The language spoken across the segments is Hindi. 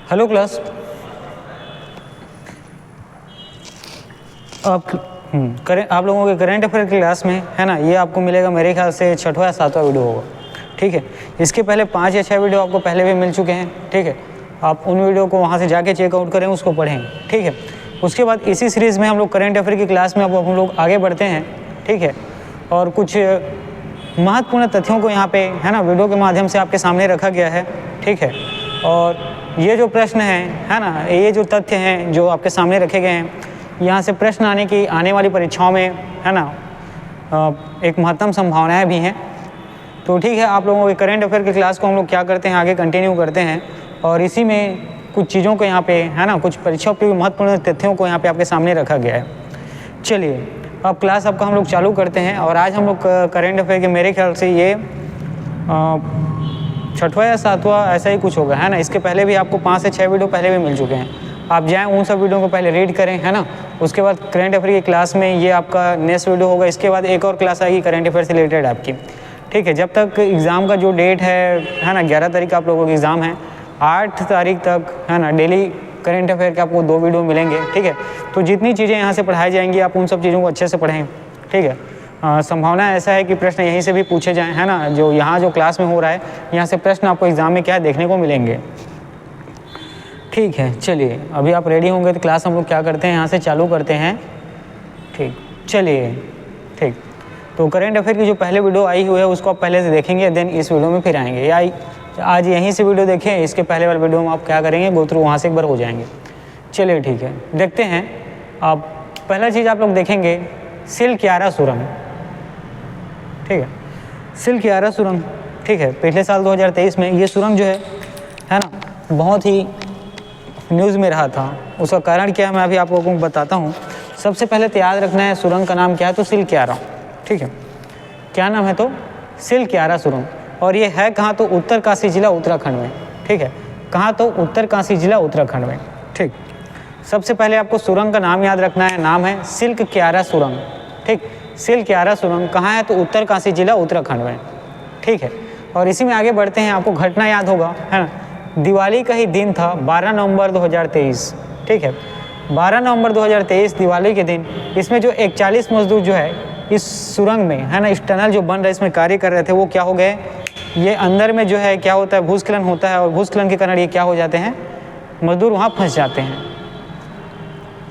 Hello class. आप लोगों के करेंट अफेयर की क्लास में है ना, ये आपको मिलेगा मेरे ख्याल से 6वां या 7वां वीडियो होगा। ठीक है, इसके पहले 5 या 6 वीडियो आपको पहले भी मिल चुके हैं। ठीक है, आप उन वीडियो को वहाँ से जाके चेकआउट करें, उसको पढ़ें। ठीक है, उसके बाद इसी सीरीज़ में हम लोग करेंट अफेयर की क्लास में अब हम लोग आगे बढ़ते हैं। ठीक है, और कुछ महत्वपूर्ण तथ्यों को यहाँ पे है ना वीडियो के माध्यम से आपके सामने रखा गया है। ठीक है, और ये जो प्रश्न है ना, ये जो तथ्य हैं जो आपके सामने रखे गए हैं, यहाँ से प्रश्न आने वाली परीक्षाओं में है ना एक महत्तम संभावनाएं भी हैं। तो ठीक है, आप लोगों के करेंट अफेयर की क्लास को हम लोग क्या करते हैं, आगे कंटिन्यू करते हैं और इसी में कुछ चीज़ों को यहाँ पे है ना, कुछ परीक्षाओं के महत्वपूर्ण तथ्यों को यहाँ पे आपके सामने रखा गया है। चलिए अब क्लास आपका हम लोग चालू करते हैं और आज हम लोग करेंट अफेयर के मेरे ख्याल से ये 6वां या 7वां ऐसा ही कुछ होगा, है ना। इसके पहले भी आपको 5 से 6 वीडियो पहले भी मिल चुके हैं। आप जाएं उन सब वीडियो को पहले रीड करें, है ना। उसके बाद करेंट अफेयर की क्लास में ये आपका नेक्स्ट वीडियो होगा। इसके बाद एक और क्लास आएगी करेंट अफेयर से रिलेटेड आपकी। ठीक है, जब तक एग्ज़ाम का जो डेट है ना, 11 तारीख का आप लोगों का एग्ज़ाम है, 8 तारीख तक है ना डेली करेंट अफेयर के आपको 2 वीडियो मिलेंगे। ठीक है, तो जितनी चीज़ें यहाँ से पढ़ाई जाएंगी आप उन सब चीज़ों को अच्छे से पढ़ें। ठीक है, संभावना ऐसा है कि प्रश्न यहीं से भी पूछे जाएं, है ना। जो यहाँ जो क्लास में हो रहा है, यहाँ से प्रश्न आपको एग्ज़ाम में क्या देखने को मिलेंगे। ठीक है, चलिए अभी आप रेडी होंगे तो क्लास हम लोग क्या करते हैं, यहाँ से चालू करते हैं। ठीक, चलिए ठीक, तो करेंट अफेयर की जो पहले वीडियो आई हुई है उसको आप पहले से देखेंगे, देन इस वीडियो में फिर आएंगे, या आज यहीं से वीडियो देखें, इसके पहले वाले वीडियो में आप क्या करेंगे, गो थ्रू वहाँ से एक बार हो जाएंगे। चलिए ठीक है, देखते हैं। अब पहला चीज़ आप लोग देखेंगे सिलक्यारा सुरंग। ठीक है, सिलक्यारा सुरंग। ठीक है, पिछले साल 2023 में ये सुरंग जो है ना, बहुत ही न्यूज़ में रहा था। उसका कारण क्या है मैं अभी आप लोगों को बताता हूँ। सबसे पहले तो याद रखना है सुरंग का नाम क्या है, तो सिलक्यारा। ठीक है, क्या नाम है, तो सिलक्यारा सुरंग। और ये है कहाँ, तो उत्तरकाशी जिला उत्तराखंड में। ठीक है, कहाँ, तो उत्तरकाशी जिला उत्तराखंड में। ठीक, सबसे पहले आपको सुरंग का नाम याद रखना है, नाम है सिलक्यारा सुरंग। ठीक, सिलक्यारा सुरंग कहाँ है, तो उत्तरकाशी जिला उत्तराखंड में। ठीक है, और इसी में आगे बढ़ते हैं। आपको घटना याद होगा, है ना, दिवाली का ही दिन था 12 नवंबर 2023। ठीक है, 12 नवंबर 2023 दिवाली के दिन इसमें जो 41 मजदूर जो है इस सुरंग में, है ना, इस टनल जो बन रहा है इसमें कार्य कर रहे थे, वो क्या हो गए, ये अंदर में जो है क्या होता है, भूस्खलन होता है और भूस्खलन के कारण ये क्या हो जाते हैं, मजदूर वहाँ फंस जाते हैं।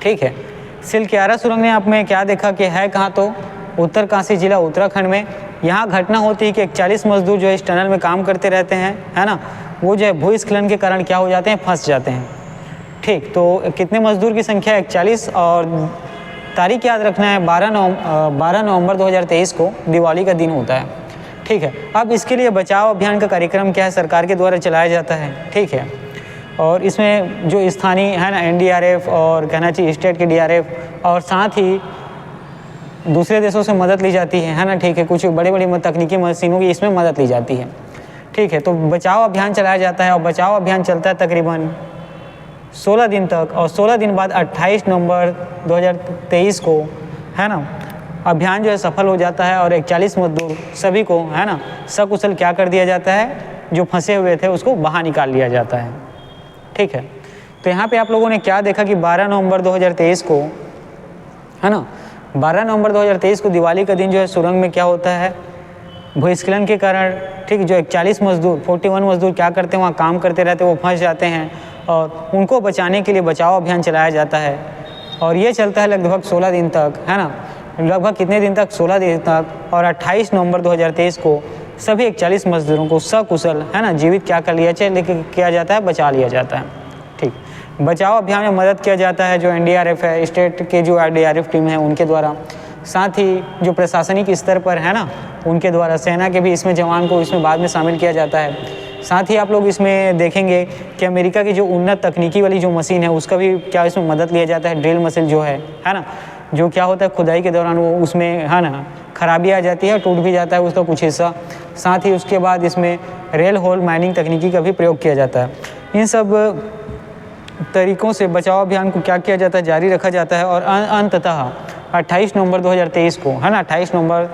ठीक है, सिलक्यारा सुरंग ने आप में क्या देखा कि है कहाँ, तो उत्तरकाशी जिला उत्तराखंड में। यहाँ घटना होती है कि 41 मजदूर जो है इस टनल में काम करते रहते हैं, है ना, वो जो है भूस्खलन के कारण क्या हो जाते हैं, फंस जाते हैं। ठीक, तो कितने मजदूर की संख्या 41 और तारीख याद रखना है 12 नवंबर 2023 को दिवाली का दिन होता है। ठीक है, अब इसके लिए बचाव अभियान का कार्यक्रम क्या है, सरकार के द्वारा चलाया जाता है। ठीक है, और इसमें जो स्थानीय है ना NDRF और कहना चाहिए स्टेट के DRF और साथ ही दूसरे देशों से मदद ली जाती है ना। ठीक है, कुछ बड़ी बड़ी तकनीकी मशीनों की इसमें मदद ली जाती है। ठीक है, तो बचाव अभियान चलाया जाता है और बचाव अभियान चलता है तकरीबन 16 दिन तक, और 16 दिन बाद 28 नवंबर 2023 को, है ना, अभियान जो है सफल हो जाता है और 41 मजदूर सभी को, है ना, सकुशल क्या कर दिया जाता है, जो फंसे हुए थे उसको बाहर निकाल लिया जाता है। ठीक है, तो यहाँ पे आप लोगों ने क्या देखा कि 12 नवंबर 2023 को, है ना, 12 नवंबर 2023 को दिवाली का दिन जो है सुरंग में क्या होता है, भूस्खलन के कारण, ठीक, जो 41 मजदूर 41 मजदूर क्या करते हैं, वहाँ काम करते रहते हैं, वो फंस जाते हैं और उनको बचाने के लिए बचाव अभियान चलाया जाता है। और ये चलता है लगभग 16 दिन तक, है ना, लगभग कितने दिन तक, 16 दिन तक। और 28 नवंबर 2023 को सभी 41 मजदूरों को सकुशल, है ना, जीवित क्या कर लिया किया जाता है, बचा लिया जाता है। ठीक, बचाव अभियान में मदद किया जाता है जो NDRF है, स्टेट के जो DRF टीम है उनके द्वारा, साथ ही जो प्रशासनिक स्तर पर है ना उनके द्वारा, सेना के भी इसमें जवान को इसमें बाद में शामिल किया जाता है। साथ ही आप लोग इसमें देखेंगे कि अमेरिका की जो उन्नत तकनीकी वाली जो मशीन है उसका भी क्या इसमें मदद लिया जाता है, ड्रिल मशीन जो है ना, जो क्या होता है खुदाई के दौरान वो उसमें, है ना, खराबी आ जाती है, टूट भी जाता है उसका कुछ हिस्सा। साथ ही उसके बाद इसमें रेल होल माइनिंग तकनीकी का भी प्रयोग किया जाता है। इन सब तरीक़ों से बचाव अभियान को क्या किया जाता है, जारी रखा जाता है। और अंततः 28 नवंबर 2023 को, है ना, 28 नवंबर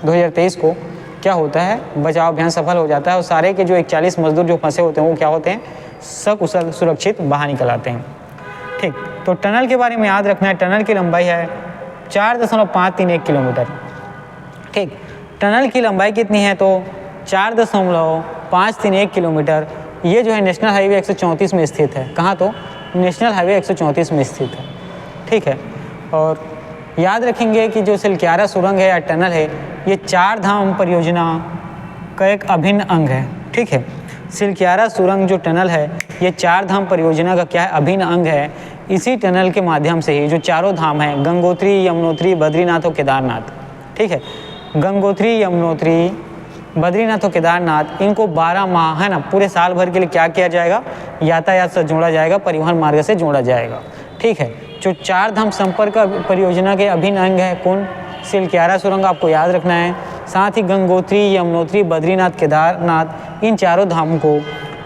2023 को क्या होता है, बचाव अभियान सफल हो जाता है और सारे के जो 41 मजदूर जो फंसे होते हैं वो क्या होते हैं, सकुशल सुरक्षित बाहर निकल आते हैं। ठीक, तो टनल के बारे में याद रखना है, टनल की लंबाई है 4.531 किलोमीटर। ठीक, टनल की लंबाई कितनी है तो 4.531 किलोमीटर। ये जो है नेशनल हाईवे 134 में स्थित है। कहाँ तो नेशनल हाईवे 134 में स्थित है। ठीक है, और याद रखेंगे कि जो सिलक्यारा सुरंग है या टनल है ये 4 धाम परियोजना का एक अभिन्न अंग है। ठीक है, सिलक्यारा सुरंग जो टनल है ये 4 धाम परियोजना का क्या है, अभिन्न अंग है। इसी टनल के माध्यम से ही जो चारों धाम हैं, गंगोत्री, यमुनोत्री, बद्रीनाथ और केदारनाथ, ठीक है, गंगोत्री, यमुनोत्री, बद्रीनाथ और केदारनाथ, इनको 12 माह है ना, पूरे साल भर के लिए क्या किया जाएगा, यातायात से जोड़ा जाएगा, परिवहन मार्ग से जोड़ा जाएगा। ठीक है, जो 4 धाम संपर्क परियोजना के अभिन्न अंग है कौन, सिलक्यारा सुरंग आपको याद रखना है। साथ ही गंगोत्री, यमुनोत्री, बद्रीनाथ, केदारनाथ, इन चारों धाम को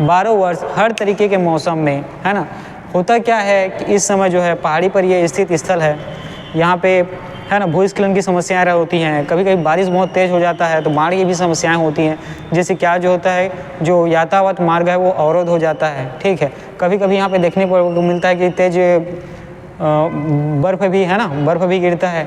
12 वर्ष हर तरीके के मौसम में, है ना, होता क्या है कि इस समय जो है पहाड़ी पर ये स्थित स्थल है, यहाँ पे है ना भूस्खलन की समस्याएं होती हैं, कभी कभी बारिश बहुत तेज़ हो जाता है तो बाढ़ की भी समस्याएं होती हैं, जिससे क्या जो होता है जो यातायात मार्ग है वो अवरोध हो जाता है। ठीक है, कभी कभी यहाँ पे देखने को मिलता है कि तेज बर्फ़ भी है ना, बर्फ़ भी गिरता है।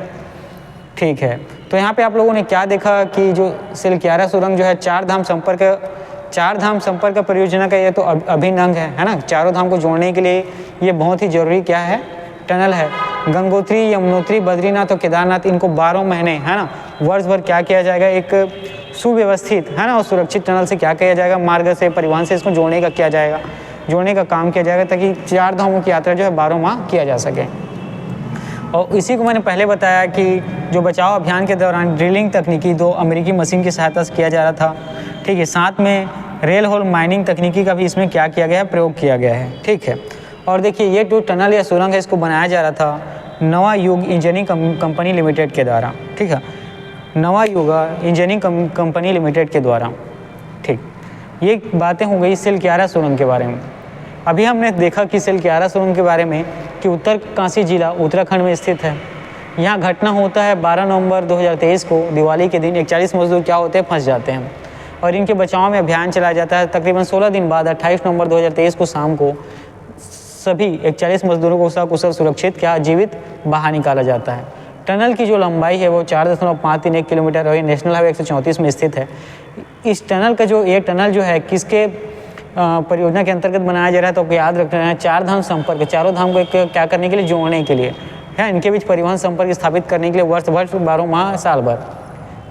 ठीक है, तो यहाँ पे आप लोगों ने क्या देखा कि जो सिलक्यारा सुरंग जो है 4 धाम संपर्क परियोजना का ये तो अभिन्न अंग है ना, चारों धाम को जोड़ने के लिए ये बहुत ही जरूरी क्या है, टनल है। गंगोत्री, यमुनोत्री, बद्रीनाथ और केदारनाथ, इनको 12 महीने है ना, वर्ष भर क्या किया जाएगा, एक सुव्यवस्थित है ना और सुरक्षित टनल से क्या किया जाएगा, मार्ग से, परिवहन से इसको जोड़ने का किया जाएगा, जोड़ने का काम किया जाएगा ताकि 4 धामों की यात्रा जो है 12 माह किया जा सके। और इसी को मैंने पहले बताया कि जो बचाव अभियान के दौरान ड्रिलिंग तकनीकी 2 अमेरिकी मशीन की सहायता से किया जा रहा था। ठीक है, साथ में रेल होल माइनिंग तकनीकी का भी इसमें क्या किया गया है, प्रयोग किया गया है। ठीक है, और देखिए ये जो टनल या सुरंग है इसको बनाया जा रहा था नवा युग इंजीनियरिंग कंपनी लिमिटेड के द्वारा। ठीक है, नवा युग इंजीनियरिंग कंपनी लिमिटेड के द्वारा। ठीक, ये बातें हो गई सिलक्यारा सुरंग के बारे में। अभी हमने देखा कि सिलक्यारा सुरंग के बारे में कि उत्तरकाशी जिला उत्तराखंड में स्थित है। यहाँ घटना होता है 12 नवंबर 2023 को, दिवाली के दिन 41 मजदूर क्या होते हैं, फंस जाते हैं और इनके बचाव में अभियान चलाया जाता है। तकरीबन 16 दिन बाद 28 नवंबर 2023 को शाम को सभी 41 मजदूरों को सकुशल सुरक्षित क्या जीवित बाहर निकाला जाता है। टनल की जो लंबाई है वो 4.531 किलोमीटर और ये नेशनल हाईवे 134 में स्थित है। इस टनल का जो ये टनल जो है किसके परियोजना के अंतर्गत बनाया जा रहा है, तो याद रखना है 4 धाम संपर्क, चारों धाम को क्या करने के लिए, जोड़ने के लिए है, इनके बीच परिवहन संपर्क स्थापित करने के लिए वर्ष भर 12 माह साल भर।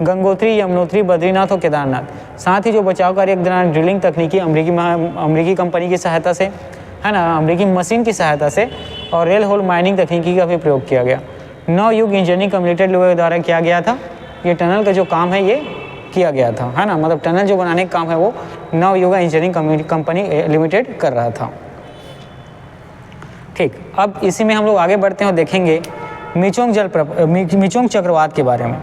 गंगोत्री, यमुनोत्री, बद्रीनाथ और केदारनाथ, साथ ही जो बचाव कार्य के दौरान ड्रिलिंग तकनीकी अमेरिकी कंपनी की सहायता से है ना, अमेरिकी मशीन की सहायता से और रेल होल माइनिंग तकनीकी का भी प्रयोग किया गया। नवयुग इंजीनियरिंग लिमिटेड लोगों के द्वारा किया गया था। ये टनल का जो काम है ये किया गया था, है ना, मतलब टनल जो बनाने का काम है वो नवयुग इंजीनियरिंग कंपनी लिमिटेड कर रहा था। ठीक, अब इसी में हम लोग आगे बढ़ते हैं और देखेंगे मिचोंग चक्रवात के बारे में।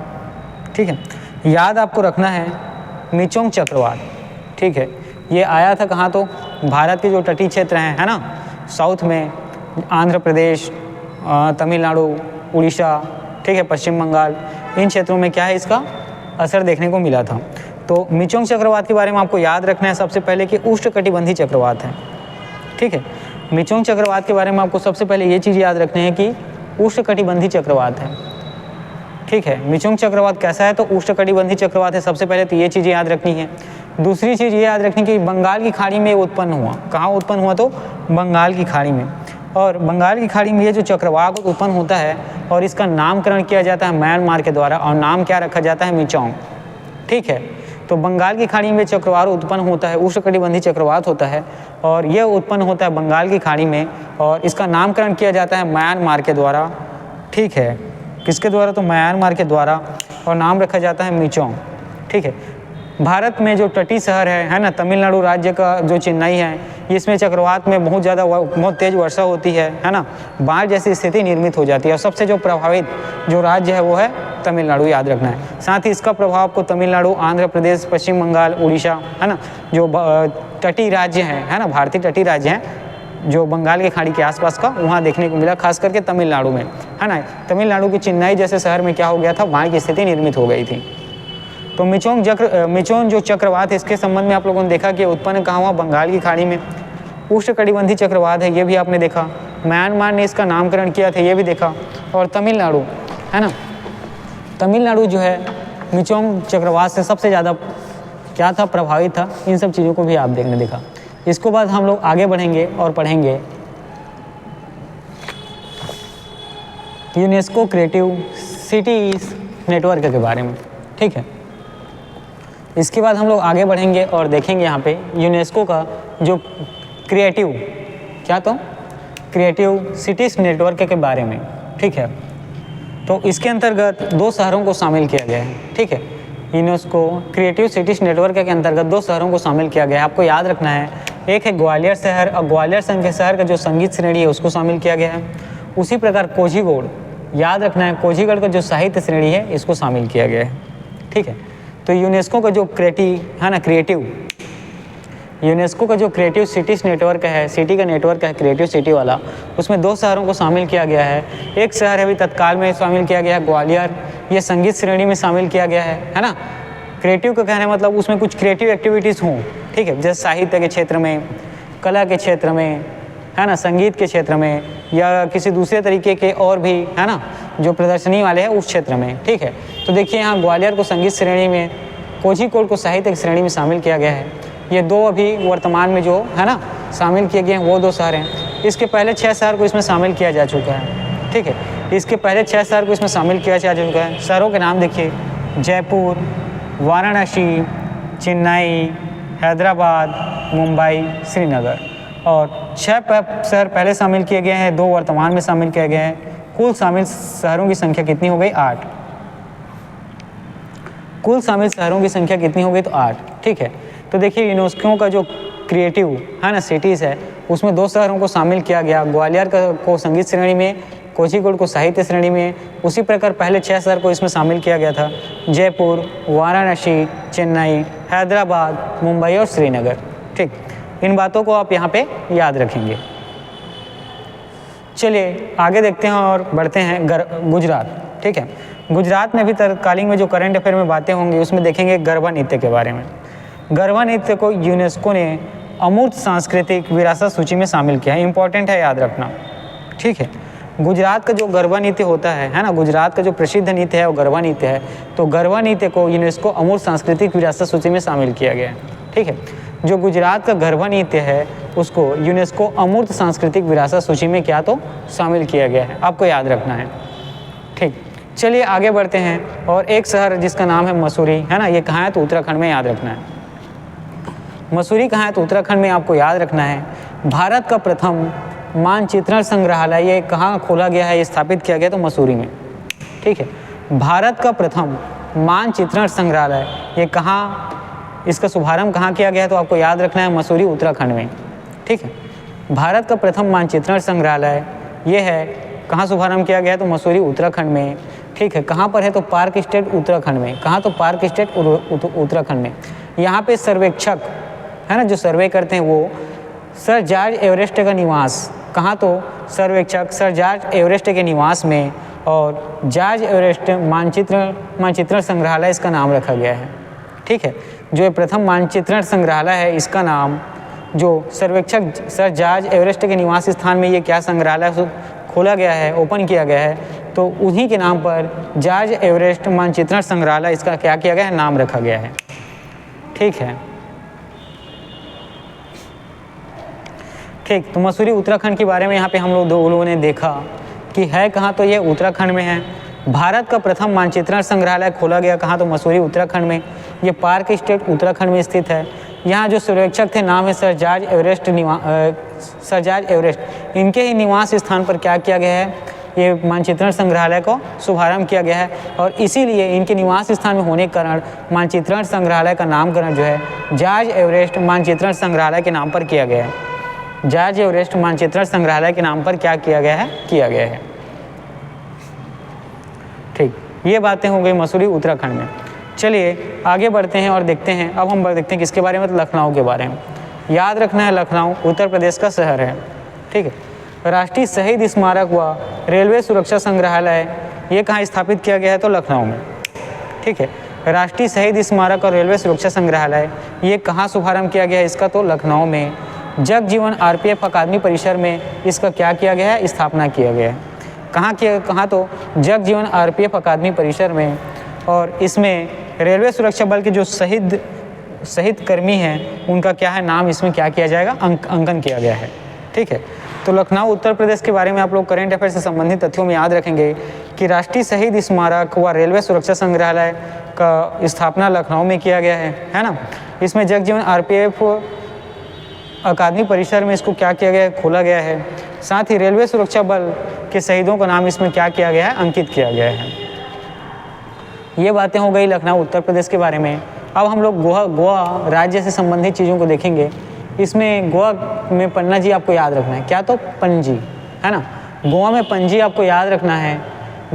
ठीक है, याद आपको रखना है मिचोंग चक्रवात। ठीक है, ये आया था कहाँ, तो भारत के जो तटीय क्षेत्र हैं है ना, साउथ में आंध्र प्रदेश, तमिलनाडु, उड़ीसा, ठीक है, पश्चिम बंगाल, इन क्षेत्रों में क्या है इसका असर देखने को मिला था। तो मिचोंग चक्रवात के बारे में आपको याद रखना है सबसे पहले कि उष्णकटिबंधीय चक्रवात है। ठीक है, मिचोंग चक्रवात के बारे में आपको सबसे पहले ये चीज़ याद रखनी है कि उष्णकटिबंधीय चक्रवात है। ठीक है, मिचोंग चक्रवात कैसा है, तो उष्णकटिबंधीय चक्रवात है। सबसे पहले तो ये चीज़ याद रखनी है। दूसरी चीज़ ये याद रखनी कि बंगाल की खाड़ी में उत्पन्न हुआ। कहाँ उत्पन्न हुआ, तो बंगाल की खाड़ी में। और बंगाल की खाड़ी में ये जो चक्रवात उत्पन्न होता है और इसका नामकरण किया जाता है म्यांमार के द्वारा और नाम क्या रखा जाता है, मिचोंग। ठीक है, तो बंगाल की खाड़ी में चक्रवात उत्पन्न होता है, उष्णकटिबंधीय चक्रवात होता है और यह उत्पन्न होता है बंगाल की खाड़ी में और इसका नामकरण किया जाता है म्यांमार के द्वारा। ठीक है, किसके द्वारा, तो म्यांमार के द्वारा, और नाम रखा जाता है मिचोंग। ठीक है, भारत में जो तटीय शहर है ना, तमिलनाडु राज्य का जो चेन्नई है, इसमें चक्रवात में बहुत तेज वर्षा होती है ना, बाढ़ जैसी स्थिति निर्मित हो जाती है और सबसे जो प्रभावित जो राज्य है वो है तमिलनाडु, याद रखना है। साथ ही इसका प्रभाव आपको तमिलनाडु, आंध्र प्रदेश, पश्चिम बंगाल, उड़ीसा, है ना, जो तटीय राज्य हैं, है ना, भारतीय तटीय राज्य हैं जो बंगाल के खाड़ी के आसपास का, वहाँ देखने को मिला, खास करके तमिलनाडु में, है ना। तमिलनाडु के चेन्नई जैसे शहर में क्या हो गया था, बाढ़ की स्थिति निर्मित हो गई थी। तो मिचोन जो चक्रवात है, इसके संबंध में आप लोगों ने देखा कि उत्पन्न कहाँ हुआ, बंगाल की खाड़ी में। उष्णकटिबंधीय चक्रवात है, ये भी आपने देखा। म्यांमार ने इसका नामकरण किया था, ये भी देखा। और तमिलनाडु है ना, तमिलनाडु जो है मिचोंग चक्रवात से सबसे ज़्यादा क्या था, प्रभावित था। इन सब चीज़ों को भी आप देखने देखा। इसके बाद हम लोग आगे बढ़ेंगे और पढ़ेंगे यूनेस्को क्रिएटिव सिटीज नेटवर्क के बारे में, ठीक है। इसके बाद हम लोग आगे बढ़ेंगे और देखेंगे यहाँ पे यूनेस्को का जो क्रिएटिव क्या, तो क्रिएटिव सिटीज नेटवर्क के बारे में, ठीक है। तो इसके अंतर्गत 2 शहरों को शामिल किया गया है, ठीक है। यूनेस्को क्रिएटिव सिटीज नेटवर्क के अंतर्गत 2 शहरों को शामिल किया गया है। आपको याद रखना है, एक है ग्वालियर शहर, और ग्वालियर शहर का जो संगीत श्रेणी है उसको शामिल किया गया है। उसी प्रकार कोझीकोड, याद रखना है, कोझीकोड का जो साहित्य श्रेणी है इसको शामिल किया गया है, ठीक है। तो यूनेस्को का जो यूनेस्को का जो क्रिएटिव सिटीज नेटवर्क है, सिटी का नेटवर्क है क्रिएटिव सिटी वाला, उसमें 2 शहरों को शामिल किया गया है। एक शहर अभी तत्काल में शामिल किया गया है ग्वालियर, ये संगीत श्रेणी में शामिल किया गया है ना। क्रिएटिव का कहने मतलब उसमें कुछ क्रिएटिव एक्टिविटीज़ हों, ठीक है, जैसे साहित्य के क्षेत्र में, कला के क्षेत्र में, है ना, संगीत के क्षेत्र में, या किसी दूसरे तरीके के और भी, है ना, जो प्रदर्शनी वाले हैं उस क्षेत्र में, ठीक है। तो देखिए यहाँ ग्वालियर को संगीत श्रेणी में, कोझीकोड को साहित्य श्रेणी में शामिल किया गया है। ये 2 अभी वर्तमान में जो है ना शामिल किए गए हैं वो 2 शहर हैं। इसके पहले 6 शहर को इसमें शामिल किया जा चुका है, ठीक है। इसके पहले 6 शहर को इसमें शामिल किया जा चुका है। शहरों के नाम देखिए, जयपुर, वाराणसी, चेन्नई, हैदराबाद, मुंबई, श्रीनगर। और 6 शहर पहले शामिल किए गए हैं, 2 वर्तमान में शामिल किए गए हैं। कुल शामिल शहरों की संख्या कितनी हो गई, 8। कुल शामिल शहरों की संख्या कितनी हो गई, तो 8, ठीक है। तो देखिए यूनेस्को का जो क्रिएटिव है ना सिटीज़ है, उसमें 2 शहरों को शामिल किया गया, ग्वालियर को संगीत श्रेणी में, कोझीकोड को साहित्य श्रेणी में। उसी प्रकार पहले 6 शहर को इसमें शामिल किया गया था, जयपुर, वाराणसी, चेन्नई, हैदराबाद, मुंबई और श्रीनगर, ठीक। इन बातों को आप यहाँ पे याद रखेंगे। चलिए आगे देखते हैं और बढ़ते हैं गुजरात, ठीक है। गुजरात में भी तत्कालीन में जो करंट अफेयर में बातें होंगी उसमें देखेंगे गरबा नृत्य के बारे में। गरबा नृत्य को यूनेस्को ने अमूर्त सांस्कृतिक विरासत सूची में शामिल किया है, इंपॉर्टेंट है, याद रखना, ठीक है। गुजरात का जो गरबा नृत्य होता है ना, गुजरात का जो प्रसिद्ध नृत्य है वो गरबा नृत्य है। तो गरबा नृत्य को यूनेस्को अमूर्त सांस्कृतिक विरासत सूची में शामिल किया गया है, ठीक है। जो गुजरात का गरबा नृत्य है उसको यूनेस्को अमूर्त सांस्कृतिक विरासत सूची में क्या, तो शामिल किया गया है, आपको याद रखना है, ठीक। चलिए आगे बढ़ते हैं। और एक शहर जिसका नाम है मसूरी, है ना, ये कहाँ है, तो उत्तराखंड में, याद रखना है। मसूरी कहाँ है, तो उत्तराखंड में आपको याद रखना है। भारत का प्रथम मानचित्रण संग्रहालय ये कहाँ खोला गया है, ये स्थापित किया गया तो मसूरी में, ठीक है। भारत का प्रथम मानचित्रण संग्रहालय ये कहाँ, इसका शुभारंभ कहाँ किया गया है, तो आपको याद रखना है मसूरी उत्तराखंड में, ठीक है। भारत का प्रथम मानचित्रण संग्रहालय ये है कहाँ शुभारंभ किया गया है, तो मसूरी उत्तराखंड में, ठीक है। कहाँ पर है, तो पार्क स्टेट उत्तराखंड में। कहाँ, तो पार्क स्टेट उत्तराखंड में। यहाँ पे सर्वेक्षक है ना जो सर्वे करते हैं वो सर जॉर्ज एवरेस्ट का निवास, कहाँ, तो सर्वेक्षक सर जॉर्ज एवरेस्ट के निवास में, और जॉर्ज एवरेस्ट मानचित्रण संग्रहालय इसका नाम रखा गया है, ठीक है। जो प्रथम मानचित्रण संग्रहालय है इसका नाम, जो सर्वेक्षक सर जॉर्ज एवरेस्ट के निवास स्थान में ये क्या संग्रहालय खोला गया है, ओपन किया गया है, तो उन्हीं के नाम पर जॉर्ज एवरेस्ट मानचित्रण संग्रहालय इसका क्या किया गया है, नाम रखा गया है, ठीक है, ठीक। तो मसूरी उत्तराखंड के बारे में यहाँ पे हम लोगों ने देखा कि है कहाँ, तो ये उत्तराखंड में है। भारत का प्रथम मानचित्रण संग्रहालय खोला गया कहाँ, तो मसूरी उत्तराखंड में। ये पार्क स्टेट उत्तराखंड में स्थित है। यहाँ जो सर्वेक्षक थे नाम है सर जॉर्ज एवरेस्ट, इनके ही निवास स्थान पर क्या किया गया है, ये मानचित्रण संग्रहालय को शुभारंभ किया गया है। और इसीलिए इनके निवास स्थान में होने के कारण मानचित्रण संग्रहालय का नामकरण जो है जॉर्ज एवरेस्ट मानचित्रण संग्रहालय के नाम पर किया गया है। जॉर्ज एवरेस्ट मानचित्रण संग्रहालय के नाम पर क्या किया गया है, ठीक। ये बातें हो गई मसूरी उत्तराखंड में। चलिए आगे बढ़ते हैं और देखते हैं, अब हम देखते हैं किसके बारे में, तो लखनऊ के बारे में। याद रखना है लखनऊ उत्तर प्रदेश का शहर है, ठीक है। राष्ट्रीय शहीद स्मारक व रेलवे सुरक्षा संग्रहालय ये कहाँ स्थापित किया गया है, तो लखनऊ में, ठीक है। राष्ट्रीय शहीद स्मारक और रेलवे सुरक्षा संग्रहालय ये कहाँ शुभारंभ किया गया है इसका? तो लखनऊ में जगजीवन आरपीएफ अकादमी परिसर में इसका क्या किया गया है? स्थापना किया गया है। कहाँ? तो जगजीवन आरपीएफ अकादमी परिसर में। और इसमें रेलवे सुरक्षा बल के जो शहीद कर्मी हैं उनका क्या है नाम इसमें क्या किया जाएगा? अंकन किया गया है। ठीक है, तो लखनऊ उत्तर प्रदेश के बारे में आप लोग करंट अफेयर से संबंधित तथ्यों में याद रखेंगे कि राष्ट्रीय शहीद स्मारक व रेलवे सुरक्षा संग्रहालय का स्थापना लखनऊ में किया गया है ना। इसमें जगजीवन आरपीएफ अकादमी परिसर में इसको क्या किया गया है? खोला गया है। साथ ही रेलवे सुरक्षा बल के शहीदों का नाम इसमें क्या किया गया है? अंकित किया गया है। ये बातें हो गई लखनऊ उत्तर प्रदेश के बारे में। अब हम लोग गोवा राज्य से संबंधित चीज़ों को देखेंगे। इसमें गोवा में पन्ना जी आपको याद रखना है। क्या? तो पणजी, है ना। गोवा में पणजी आपको याद रखना है।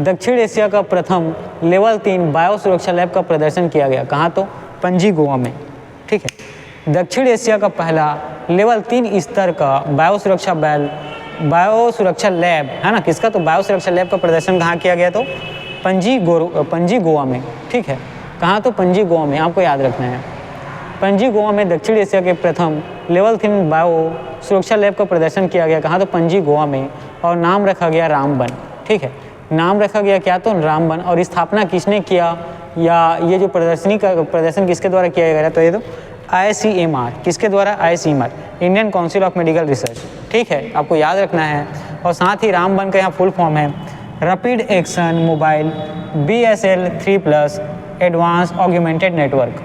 दक्षिण एशिया का प्रथम लेवल 3 बायो सुरक्षा लैब का प्रदर्शन किया गया। कहाँ? तो पणजी, गोवा में। ठीक है, दक्षिण एशिया का पहला लेवल 3 स्तर का बायो सुरक्षा लैब, है ना। किसका? तो बायो सुरक्षा लैब का प्रदर्शन कहाँ किया गया? तो पणजी, गोवा में। ठीक है, कहाँ? तो पणजी, गोवा में, आपको याद रखना है। पणजी, गोवा में दक्षिण एशिया के प्रथम लेवल 3 बायो सुरक्षा लैब का प्रदर्शन किया गया। कहाँ? तो पणजी, गोवा में। और नाम रखा गया रामबन। ठीक है, नाम रखा गया क्या? तो रामबन। और स्थापना किसने किया, या ये जो प्रदर्शन किसके द्वारा किया गया? तो ये तो ICMR, किसके द्वारा? ICMR, Indian council of medical research. ठीक है, आपको याद रखना है। और साथ ही रामबन का यहाँ फुल फॉर्म है rapid action mobile BSL 3+ advance augmented network.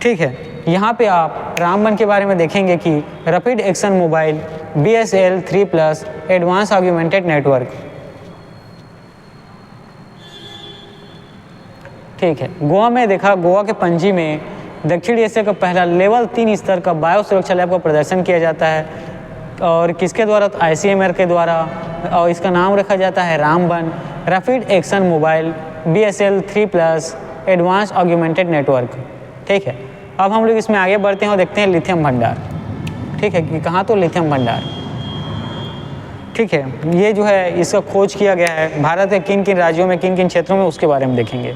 ठीक है, यहाँ पे आप रामबन के बारे में देखेंगे कि rapid action mobile BSL 3+ advance augmented network. ठीक है, गोवा में देखा, गोवा के पणजी में दक्षिण एशिया का पहला लेवल 3 स्तर का बायो सुरक्षा लैब का प्रदर्शन किया जाता है। और किसके द्वारा? तो ICMR के द्वारा। और इसका नाम रखा जाता है Ramban rapid action mobile BSL 3+ advance augmented network. ठीक है, अब हम लोग इसमें आगे बढ़ते हैं और देखते हैं लिथियम भंडार। ठीक है, कि कहाँ? तो लिथियम भंडार। ठीक है, ये जो है इसका खोज किया गया है। भारत के किन किन राज्यों में, किन किन क्षेत्रों में, उसके बारे में देखेंगे।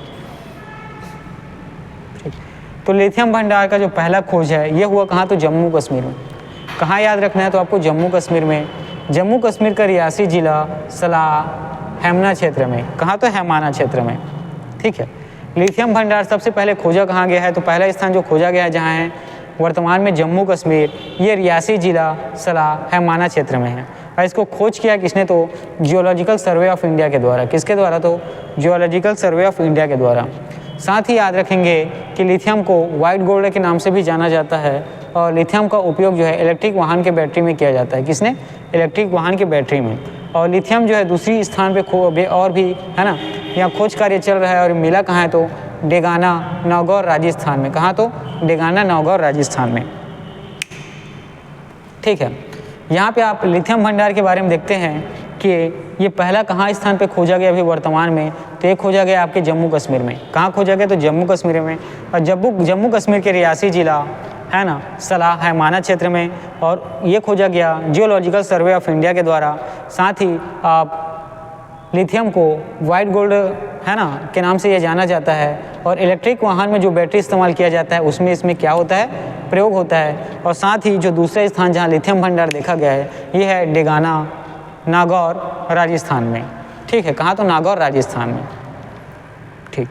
तो लिथियम भंडार का जो पहला खोज है ये हुआ कहाँ? तो जम्मू कश्मीर में। कहाँ याद रखना है? तो आपको जम्मू कश्मीर में। जम्मू कश्मीर का रियासी जिला सलाह हैमना क्षेत्र में। कहाँ? तो हैमाना क्षेत्र में। ठीक है, लिथियम भंडार सबसे पहले खोजा कहाँ गया है? तो पहला स्थान जो खोजा गया है जहाँ है वर्तमान में जम्मू कश्मीर, ये रियासी जिला सलाह हैमाना क्षेत्र में है। और इसको खोज किया किसने? तो जियोलॉजिकल सर्वे ऑफ इंडिया के द्वारा। किसके द्वारा? तो जियोलॉजिकल सर्वे ऑफ इंडिया के द्वारा। साथ ही याद रखेंगे कि लिथियम को वाइट गोल्ड के नाम से भी जाना जाता है। और लिथियम का उपयोग जो है इलेक्ट्रिक वाहन के बैटरी में किया जाता है। किसने? इलेक्ट्रिक वाहन के बैटरी में। और लिथियम जो है दूसरी स्थान पे और भी, है ना, यहाँ खोज कार्य चल रहा है। और मिला कहाँ है? तो डेगाना, नागौर, राजस्थान में। कहाँ? तो डेगाना, नागौर, राजस्थान में। ठीक है, यहाँ पे आप लिथियम भंडार के बारे में देखते हैं कि ये पहला कहाँ स्थान पे खोजा गया अभी वर्तमान में? तो ये खोजा गया आपके जम्मू कश्मीर में। कहाँ खोजा गया? तो जम्मू कश्मीर में। और जम्मू कश्मीर के रियासी जिला, है ना, सलाह हैमाना क्षेत्र में। और ये खोजा गया जियोलॉजिकल सर्वे ऑफ इंडिया के द्वारा। साथ ही आप लिथियम को वाइट गोल्ड, है ना, के नाम से ये जाना जाता है। और इलेक्ट्रिक वाहन में जो बैटरी इस्तेमाल किया जाता है उसमें इसमें क्या होता है? प्रयोग होता है। और साथ ही जो दूसरा स्थान जहाँ लिथियम भंडार देखा गया है ये है डेगाना, नागौर, राजस्थान में। ठीक है, कहाँ? तो नागौर, राजस्थान में। ठीक,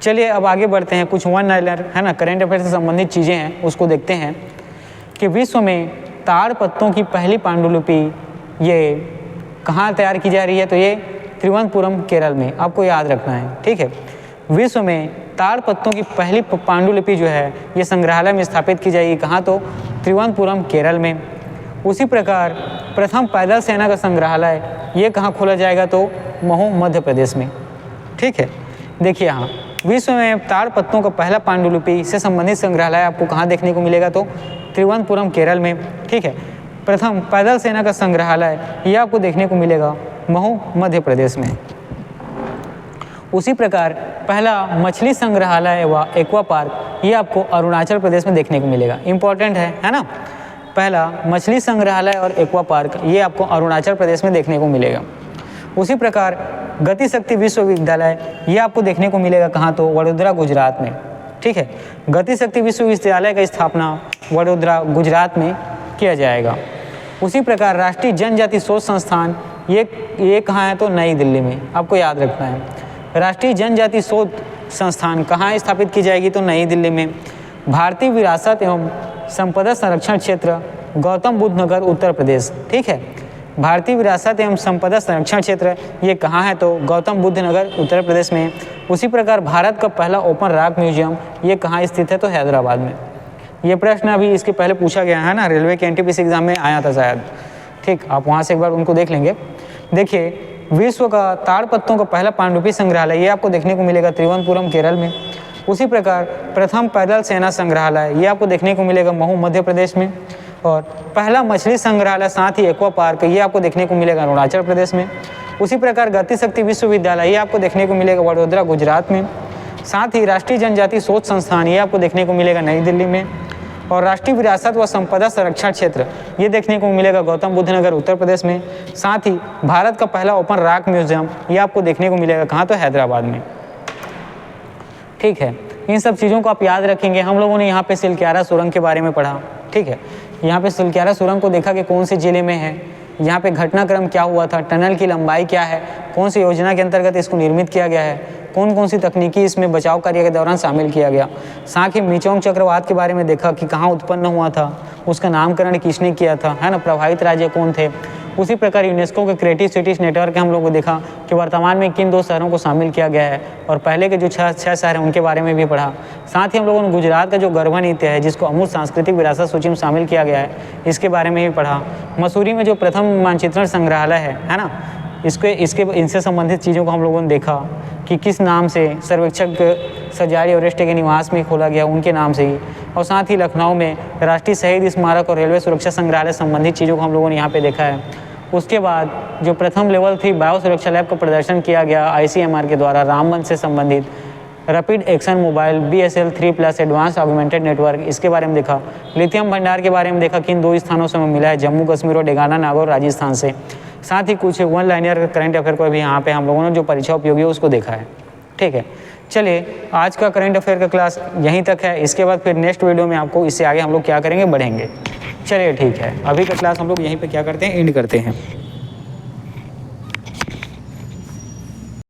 चलिए अब आगे बढ़ते हैं। कुछ वन लाइनर, है ना, करंट अफेयर से संबंधित चीज़ें हैं, उसको देखते हैं कि विश्व में ताड़ पत्तों की पहली पांडुलिपि ये कहाँ तैयार की जा रही है? तो ये तिरुवनंतपुरम, केरल में। आपको याद रखना है। ठीक है, विश्व में ताड़ पत्तों की पहली पांडुलिपि जो है ये संग्रहालय में स्थापित की जाएगी। कहाँ? तो तिरुवनंतपुरम, केरल में। उसी प्रकार प्रथम पैदल सेना का संग्रहालय ये कहाँ खोला जाएगा? तो महू, मध्य प्रदेश में। ठीक है, देखिए यहाँ विश्व में ताड़ पत्तों का पहला पांडुलिपि से संबंधित संग्रहालय आपको कहाँ देखने को मिलेगा? तो तिरुवनंतपुरम, केरल में। ठीक है, प्रथम पैदल सेना का संग्रहालय ये आपको देखने को मिलेगा महू, मध्य प्रदेश में। उसी प्रकार पहला मछली संग्रहालय व एक्वा पार्क ये आपको अरुणाचल प्रदेश में देखने को मिलेगा। इंपॉर्टेंट है ना। पहला मछली संग्रहालय और एक्वा पार्क ये आपको अरुणाचल प्रदेश में देखने को मिलेगा। उसी प्रकार गति शक्ति विश्वविद्यालय ये आपको देखने को मिलेगा कहाँ, तो वडोदरा गुजरात में। ठीक है, गति शक्ति विश्वविद्यालय का स्थापना वडोदरा गुजरात में किया जाएगा। उसी प्रकार राष्ट्रीय जनजाति शोध संस्थान ये कहाँ है, तो नई दिल्ली में, आपको याद रखना है। राष्ट्रीय जनजाति शोध संस्थान कहाँ स्थापित की जाएगी, तो नई दिल्ली में। भारतीय विरासत एवं संपदा संरक्षण क्षेत्र गौतम बुद्ध नगर उत्तर प्रदेश। ठीक है, भारतीय विरासत एवं संपदा संरक्षण क्षेत्र ये कहाँ है, तो गौतम बुद्ध नगर उत्तर प्रदेश में। उसी प्रकार भारत का पहला ओपन रॉक म्यूजियम ये कहाँ स्थित है, तो हैदराबाद में। ये प्रश्न अभी इसके पहले पूछा गया है ना, रेलवे के एनटीपीसी एग्जाम में आया था शायद। ठीक, आप वहाँ से एक बार उनको देख लेंगे। देखिए, विश्व का ताड़पत्रों का पहला पांडुपी संग्रहालय ये आपको देखने को मिलेगा तिरुवनंतपुरम केरल में। उसी प्रकार प्रथम पैदल सेना संग्रहालय ये आपको देखने को मिलेगा महू मध्य प्रदेश में। और पहला मछली संग्रहालय साथ ही एक्वा पार्क ये आपको देखने को मिलेगा अरुणाचल प्रदेश में। उसी प्रकार गति शक्ति विश्वविद्यालय ये आपको देखने को मिलेगा वडोदरा गुजरात में। साथ ही राष्ट्रीय जनजाति शोध संस्थान ये आपको देखने को मिलेगा नई दिल्ली में। और राष्ट्रीय विरासत व संपदा संरक्षण क्षेत्र ये देखने को मिलेगा गौतम बुद्ध नगर उत्तर प्रदेश में। साथ ही भारत का पहला ओपन रॉक म्यूजियम ये आपको देखने को मिलेगा कहाँ, तो हैदराबाद में। ठीक है, इन सब चीज़ों को आप याद रखेंगे। हम लोगों ने यहाँ पे सिलक्यारा सुरंग के बारे में पढ़ा। ठीक है, यहाँ पे सिलक्यारा सुरंग को देखा कि कौन से जिले में है, यहाँ पे घटनाक्रम क्या हुआ था, टनल की लंबाई क्या है, कौन सी योजना के अंतर्गत इसको निर्मित किया गया है, कौन कौन सी तकनीकी इसमें बचाव कार्य के दौरान शामिल किया गया। साथ ही मिचोंग चक्रवात के बारे में देखा कि कहाँ उत्पन्न हुआ था, उसका नामकरण किसने किया था, है ना, प्रभावित राज्य कौन थे। उसी प्रकार यूनेस्को के क्रिएटिव सिटीज नेटवर्क हम लोगों को देखा कि वर्तमान में किन 2 शहरों को शामिल किया गया है, और पहले के जो 6 शहर हैं उनके बारे में भी पढ़ा। साथ ही हम लोगों ने गुजरात का जो गरबा नृत्य है जिसको अमूर्त सांस्कृतिक विरासत सूची में शामिल किया गया है, इसके बारे में भी पढ़ा। मसूरी में जो प्रथम मानचित्रण संग्रहालय है ना, इनसे संबंधित चीज़ों को हम लोगों ने देखा कि किस नाम से सर्वेक्षक सजारी ओरेस्टे के निवास में खोला गया, उनके नाम से ही। और साथ ही लखनऊ में राष्ट्रीय शहीद स्मारक और रेलवे सुरक्षा संग्रहालय संबंधित चीज़ों को हम लोगों ने यहाँ पे देखा है। उसके बाद जो प्रथम लेवल 3 बायो सुरक्षा लैब का प्रदर्शन किया गया ICMR के द्वारा रामबन से संबंधित rapid action mobile BSL-3+ advance augmented network, इसके बारे में देखा। लिथियम भंडार के बारे में देखा कि इन 2 स्थानों से मिला है, जम्मू कश्मीर और डेगाना नागौर राजस्थान से। साथ ही कुछ 1 लाइनर करंट अफेयर को भी यहाँ पे हम लोगों ने जो परीक्षा उपयोगी है उसको देखा है। ठीक है, चलिए आज का करंट अफेयर का क्लास यहीं तक है। इसके बाद फिर नेक्स्ट वीडियो में आपको इससे आगे हम लोग क्या करेंगे, बढ़ेंगे। चलिए ठीक है, अभी का क्लास हम लोग यहीं पे क्या करते हैं, एंड करते हैं।